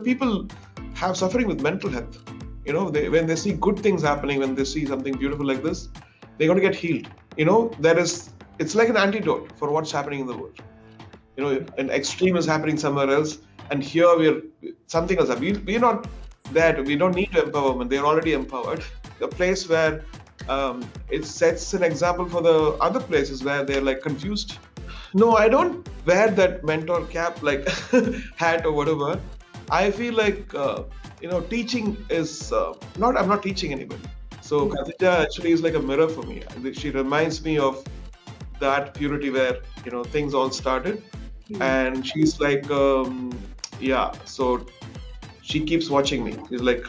people have suffering with mental health. When they see good things happening, when they see something beautiful like this, they're going to get healed. It's like an antidote for what's happening in the world. An extreme is happening somewhere else, and here we're something else. We're not that. We don't need empowerment. They're already empowered. A place where it sets an example for the other places where they're like confused. No, I don't wear that mentor cap, like hat or whatever. I feel like teaching is not. I'm not teaching anybody. So Khatija actually is like a mirror for me. She reminds me of that purity where things all started, and she's like, yeah. So she keeps watching me. She's like.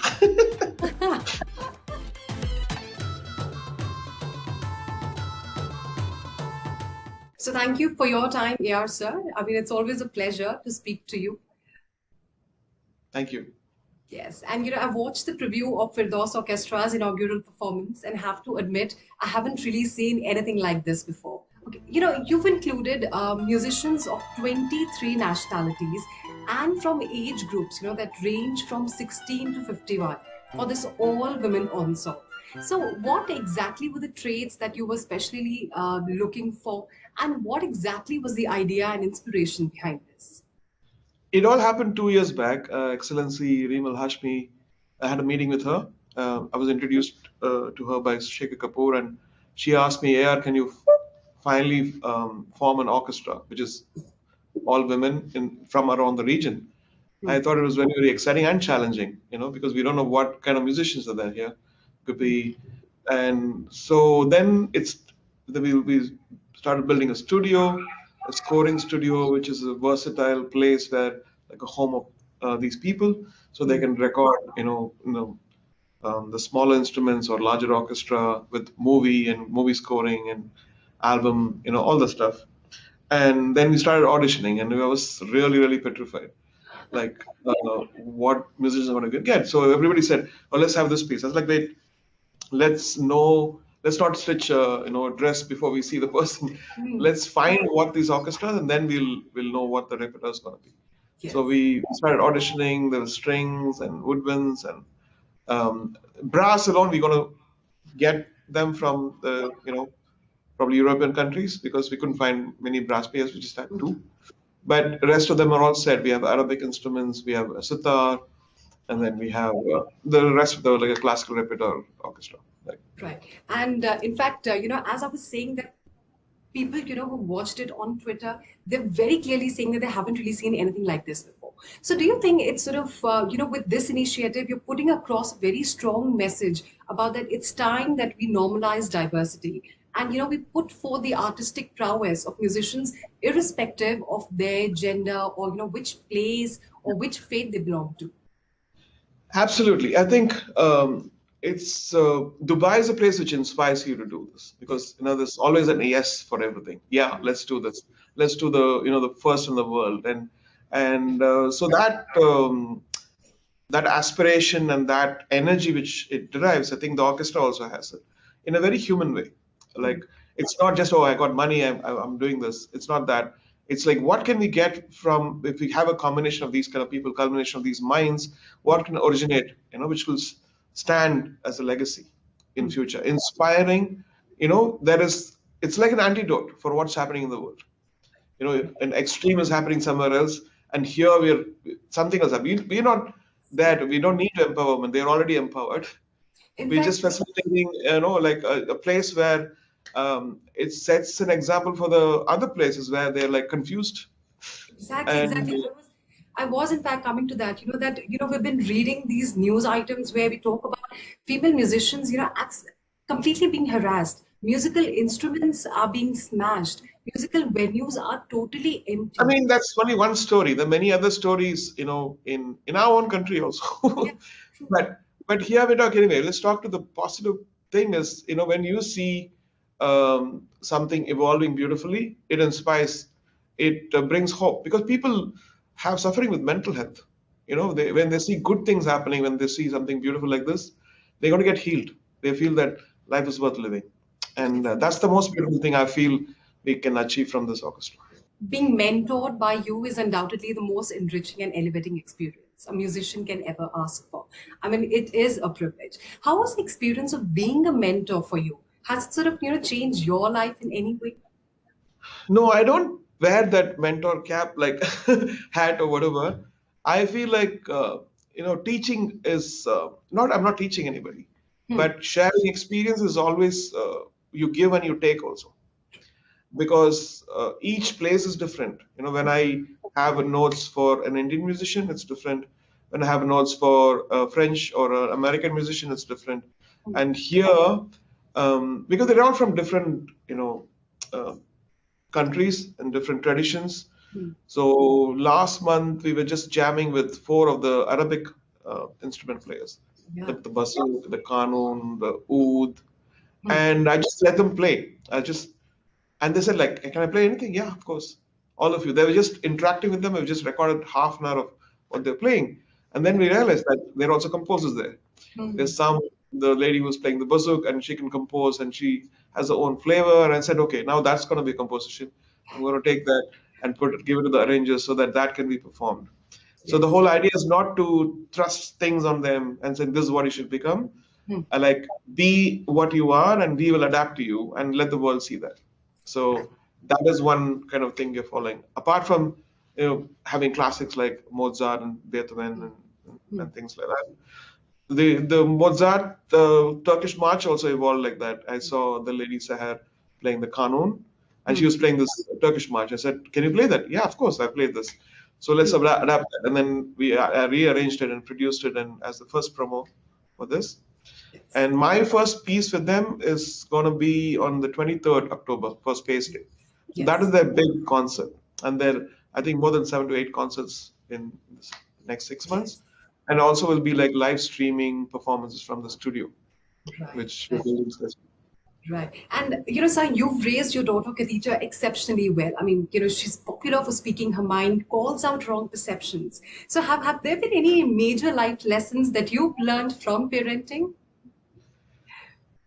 So thank you for your time, AR sir. I mean, it's always a pleasure to speak to you. Thank you. Yes, and I've watched the preview of Firdaus Orchestra's inaugural performance and have to admit, I haven't really seen anything like this before. Okay, you've included musicians of 23 nationalities and from age groups, that range from 16 to 51 for this all-women ensemble. So what exactly were the traits that you were specially looking for, and what exactly was the idea and inspiration behind this? It all happened 2 years back. Excellency Reem Hashmi, I had a meeting with her. I was introduced to her by Shekhar Kapoor, and she asked me, AR, can you finally form an orchestra, which is all women from around the region? I thought it was very, very exciting and challenging, because we don't know what kind of musicians are there here. Could be, and so then we started building a studio, a scoring studio, which is a versatile place where, like a home of these people, so they can record, the smaller instruments or larger orchestra with movie scoring and album, all the stuff. And then we started auditioning, and I was really, really petrified. Like, what musicians are going to get. So everybody said, "Oh, let's have this piece." I was like, "Wait, let's not stitch a dress before we see the person. Let's find what these orchestras, and then we'll know what the repertoire is going to be." Yes. So we started auditioning. There were strings and woodwinds and brass alone. We're going to get them from the probably European countries, because we couldn't find many brass players. We just had two. But the rest of them are all set. We have Arabic instruments, we have a sitar, and then we have the rest of the like a classical repertoire orchestra. Right. And in fact, as I was saying that people, who watched it on Twitter, they're very clearly saying that they haven't really seen anything like this before. So do you think it's sort of, with this initiative, you're putting across a very strong message about that it's time that we normalize diversity? And, we put forth the artistic prowess of musicians, irrespective of their gender or, which place or which faith they belong to. Absolutely. I think it's Dubai is a place which inspires you to do this, because, there's always an yes for everything. Yeah, let's do this. Let's do the first in the world. And so that aspiration and that energy which it derives, I think the orchestra also has it in a very human way. Like, it's not just, oh, I got money, I'm doing this. It's not that. It's like, what can we get from, if we have a combination of these kind of people, culmination of these minds, what can originate, which will stand as a legacy in future, inspiring, it's like an antidote for what's happening in the world. An extreme is happening somewhere else, and here we're something else. We're not that. We don't need empowerment. They're already empowered. We're just facilitating, like a place where it sets an example for the other places where they're like confused. Exactly. I was in fact coming to that, we've been reading these news items where we talk about female musicians, completely being harassed. Musical instruments are being smashed. Musical venues are totally empty. I mean, that's only one story. There are many other stories, in our own country also. Yeah. But here we talk anyway. Let's talk to the positive thing is, when you see something evolving beautifully, it inspires, it brings hope, because people have suffering with mental health. When they see good things happening, when they see something beautiful like this, they're going to get healed. They feel that life is worth living. And that's the most beautiful thing I feel we can achieve from this orchestra. Being mentored by you is undoubtedly the most enriching and elevating experience. a musician can ever ask for. I mean, it is a privilege. How was the experience of being a mentor for you? Has it sort of, changed your life in any way? No, I don't wear that mentor cap like hat or whatever. I feel like teaching is not. I'm not teaching anybody, Hmm. but sharing experience is always you give and you take also, because each place is different. When I have a notes for an Indian musician, it's different. When I have notes for a French or an American musician, it's different. And here, because they're all from different, uh, countries and different traditions. Hmm. So last month we were just jamming with four of the Arabic instrument players, Yeah. like the basouk, the qanun, the oud, Hmm. and I just let them play. And they said like, "Can I play anything?" Yeah, of course. All of you. They were just interacting with them. We just recorded half an hour of what they're playing, and then Yeah. we realized that there are also composers there. Hmm. There's the lady who's playing the bazouk and she can compose and she has her own flavor. And I said, okay, now that's going to be a composition. I'm going to take that and give it to the arrangers so that that can be performed. So the Yes. whole idea is not to thrust things on them and say, this is what you should become. Hmm. I like, be what you are and we will adapt to you and let the world see that. So that is one kind of thing you're following. Apart from, having classics like Mozart and Beethoven Hmm. and things like that. The Mozart Turkish march also evolved like that. I saw the lady Seher playing the Kanun, and she Hmm. was playing this Turkish march. I said, "Can you play that?" Yeah, of course, I played this. So let's Hmm. adapt that, and then we rearranged it and produced it, and as the first promo for this. Yes. And my first piece with them is going to be on the 23rd October for Space Day. So that is Yes. their big concert, and there I think more than 7 to 8 concerts in this next 6 months, Yes. and also will be like live streaming performances from the studio, Right. which we're Right. building special. Right. And, sir, you've raised your daughter, Khatija, exceptionally well. I mean, she's popular for speaking her mind, calls out wrong perceptions. So have there been any major life lessons that you've learned from parenting?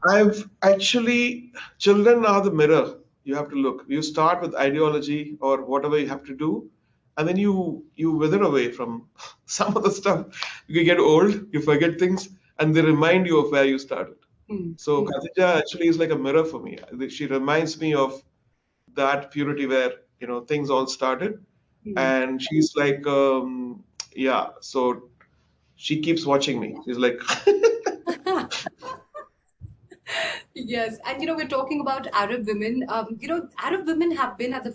I've actually, children are the mirror. You have to look. You start with ideology or whatever you have to do, and then you wither away from some of the stuff. You get old, you forget things, and they remind you of where you started. Hmm. So Hmm. Khatija actually is like a mirror for me. She reminds me of that purity where things all started, Hmm. and she's like, yeah. So she keeps watching me. She's like, Yes, and we're talking about Arab women. Arab women have been at the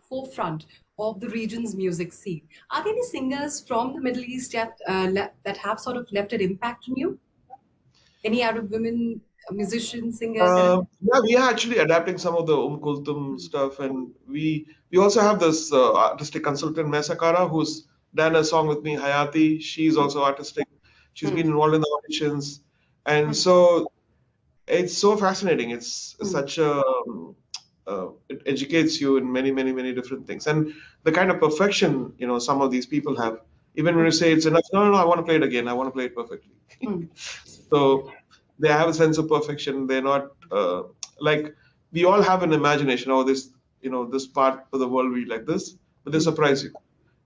forefront of the region's music scene. Are there any singers from the Middle East that have sort of left an impact on you? Any Arab women, musicians, singers that have? yeah, we are actually adapting some of the Kulthum Hmm. stuff, and we also have this artistic consultant Mesakara who's done a song with me, Hayati. She's also artistic. She's Hmm. been involved in the auditions, and Hmm. so it's so fascinating. It's Hmm. such a it educates you in many, many, many different things, and the kind of perfection some of these people have. Even when Hmm. you say it's enough, no, no, no, I want to play it again. I want to play it perfectly. Hmm. So they have a sense of perfection. They're not like we all have an imagination. Oh, this part of the world we like this, but they Hmm. surprise you.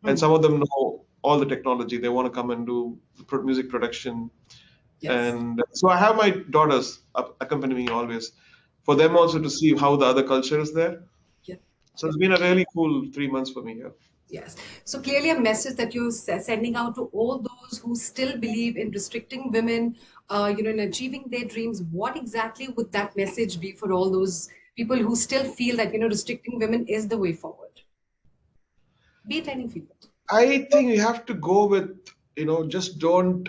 And Hmm. some of them know all the technology. They want to come and do music production. Yes. And so I have my daughters accompany me always, for them also to see how the other culture is there. Yeah. So it's been a really cool 3 months for me here. Yes. So clearly, a message that you're sending out to all those who still believe in restricting women, in achieving their dreams. What exactly would that message be for all those people who still feel that restricting women is the way forward? Be it any field. I think you have to go with, just don't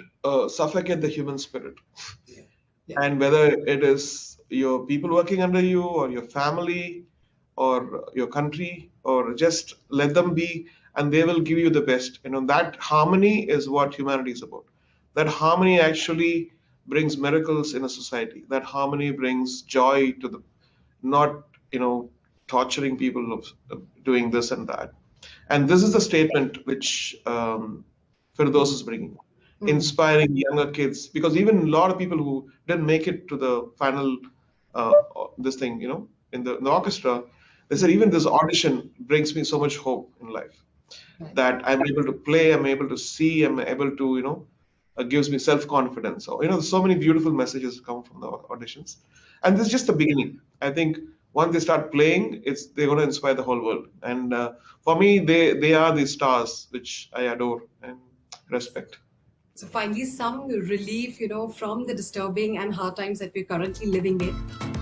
suffocate the human spirit. Yeah. Yeah. And whether it is your people working under you or your family or your country, or just let them be and they will give you the best. That harmony is what humanity is about. That harmony actually brings miracles in a society. That harmony brings joy to the, not, torturing people of doing this and that. And this is the statement which Firdaus is bringing, Hmm. inspiring younger kids. Because even a lot of people who didn't make it to the final, this thing, in the orchestra, they said, even this audition brings me so much hope in life. Right. that I'm able to play, I'm able to see, I'm able to, gives me self-confidence. So, so many beautiful messages come from the auditions. And this is just the beginning. I think once they start playing, they're going to inspire the whole world. And for me, they are the stars which I adore and respect. So finally, some relief, from the disturbing and hard times that we're currently living in.